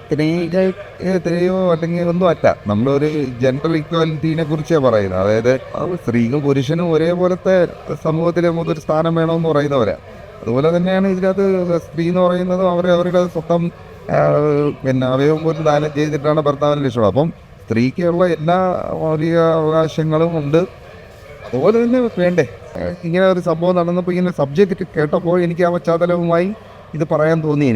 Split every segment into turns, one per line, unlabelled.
സ്ത്രീയോ അല്ലെങ്കിൽ ഒന്നും അല്ല. നമ്മളൊരു ജെൻഡർ ഇക്വാലിറ്റീനെ കുറിച്ചാണ് പറയുന്നത്. അതായത് സ്ത്രീക്കും പുരുഷനും ഒരേപോലത്തെ സമൂഹത്തിൽ നമുക്കൊരു സ്ഥാനം വേണമെന്ന് പറയുന്നവരാ. അതുപോലെ തന്നെയാണ് ഇതിനകത്ത് സ്ത്രീ എന്ന് പറയുന്നത് അവരുടെ സ്വന്തം അവയവം പോലും ദാനം ചെയ്തിട്ടാണ് ഭർത്താവിന് ലക്ഷ്യം. അപ്പം സ്ത്രീക്കുള്ള എല്ലാ മൗലിക അവകാശങ്ങളും ഉണ്ട്. അതുപോലെ തന്നെ വേണ്ടേ. ഇങ്ങനെ ഒരു സംഭവം നടന്നപ്പോൾ ഇങ്ങനെ സബ്ജക്റ്റ് കേട്ടപ്പോൾ എനിക്ക് ആ പശ്ചാത്തലവുമായി ഇത് പറയാൻ തോന്നി.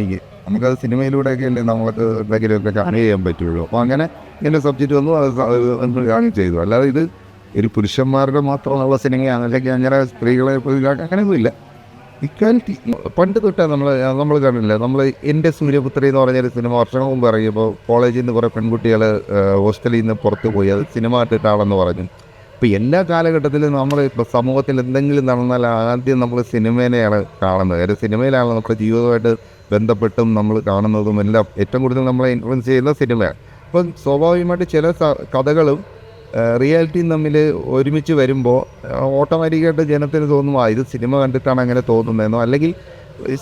നമുക്കത് സിനിമയിലൂടെയൊക്കെ അല്ലേ നമുക്ക് എന്തെങ്കിലുമൊക്കെ കൺവേ ചെയ്യാൻ പറ്റുള്ളൂ. അപ്പോൾ അങ്ങനെ ഇങ്ങനെ സബ്ജക്റ്റ് വന്നു, അത് കാണുകയും ചെയ്തു. അല്ലാതെ ഇത് ഒരു പുരുഷന്മാരുടെ മാത്രമുള്ള സിനിമയാണ്, അല്ലെങ്കിൽ അങ്ങനെ സ്ത്രീകളെ അങ്ങനെയൊന്നുമില്ല. ഇക്വാലിറ്റി പണ്ട് തൊട്ടേ നമ്മൾ കാണില്ല. നമ്മൾ എൻ്റെ സൂര്യപുത്രി എന്ന് പറഞ്ഞൊരു സിനിമ വർഷങ്ങൾ മുമ്പ് ഇറങ്ങിയപ്പോൾ കോളേജിൽ നിന്ന് കുറേ പെൺകുട്ടികൾ ഹോസ്റ്റലിൽ നിന്ന് പുറത്ത് പോയി അത് സിനിമ കണ്ടിട്ടാണെന്ന് പറഞ്ഞു. ഇപ്പോൾ എല്ലാ കാലഘട്ടത്തിലും നമ്മൾ ഇപ്പോൾ സമൂഹത്തിൽ എന്തെങ്കിലും നടന്നാൽ ആദ്യം നമ്മൾ സിനിമേനെയാണ് കാണുന്നത്. ഒരു സിനിമയിലാണ് നമ്മുടെ ജീവിതമായിട്ട് ബന്ധപ്പെട്ടും നമ്മൾ കാണുന്നതും എല്ലാം ഏറ്റവും കൂടുതൽ നമ്മളെ ഇൻഫ്ലുവൻസ് ചെയ്യുന്ന സിനിമയാണ്. അപ്പം സ്വാഭാവികമായിട്ട് ചില കഥകളും റിയാലിറ്റിയും തമ്മിൽ ഒരുമിച്ച് വരുമ്പോൾ ഓട്ടോമാറ്റിക്കായിട്ട് ജനത്തിന് തോന്നും ഇത് സിനിമ കണ്ടിട്ടാണ് അങ്ങനെ തോന്നുന്നതെന്നോ, അല്ലെങ്കിൽ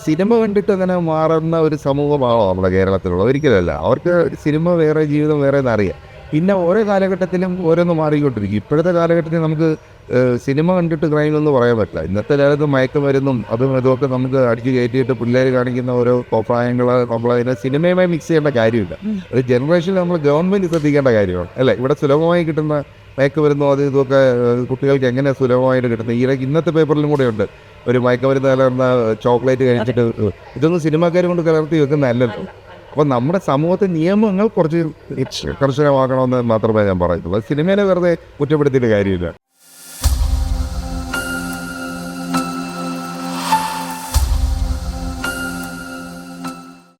സിനിമ കണ്ടിട്ട് അങ്ങനെ മാറുന്ന ഒരു സമൂഹമാണോ നമ്മുടെ കേരളത്തിലുള്ള? ഒരിക്കലല്ല. അവർക്ക് സിനിമ വേറെ, ജീവിതം വേറെ എന്നറിയാം. പിന്നെ ഓരോ കാലഘട്ടത്തിലും ഓരോന്ന് മാറിക്കൊണ്ടിരിക്കും. ഇപ്പോഴത്തെ കാലഘട്ടത്തിൽ നമുക്ക് സിനിമ കണ്ടിട്ട് ക്രൈമെന്ന് പറയാൻ പറ്റില്ല. ഇന്നത്തെ കാലത്ത് മയക്കുമരുന്നും അതും ഇതുമൊക്കെ നമുക്ക് അടിച്ചു കയറ്റിയിട്ട് പിള്ളേർ കാണിക്കുന്ന ഓരോ കോപ്രായങ്ങൾ നമ്മളതിനെ സിനിമയുമായി മിക്സ് ചെയ്യേണ്ട കാര്യമില്ല. ഒരു ജനറേഷനിൽ നമ്മൾ ഗവൺമെൻറ് ശ്രദ്ധിക്കേണ്ട കാര്യമാണ് അല്ലേ. ഇവിടെ സുലഭമായി കിട്ടുന്ന മയക്കുമരുന്നോ അത് ഇതൊക്കെ കുട്ടികൾക്ക് എങ്ങനെ സുലഭമായിട്ട് കിട്ടുന്നത്? ഇന്നത്തെ പേപ്പറിലും കൂടെ ഉണ്ട് ഒരു മയക്കുമരുന്ന് കലർന്ന ചോക്ലേറ്റ് കഴിച്ചിട്ട്. ഇതൊന്നും സിനിമാക്കാർ കൊണ്ട് കലർത്തി വെക്കുന്നതല്ലല്ലോ. അപ്പോൾ നമ്മുടെ സമൂഹത്തെ നിയമങ്ങൾ കുറച്ച് കർശനമാക്കണമെന്ന് മാത്രമേ ഞാൻ പറയുള്ളൂ. സിനിമേനെ വെറുതെ കുറ്റപ്പെടുത്തിയിട്ട് കാര്യമില്ല.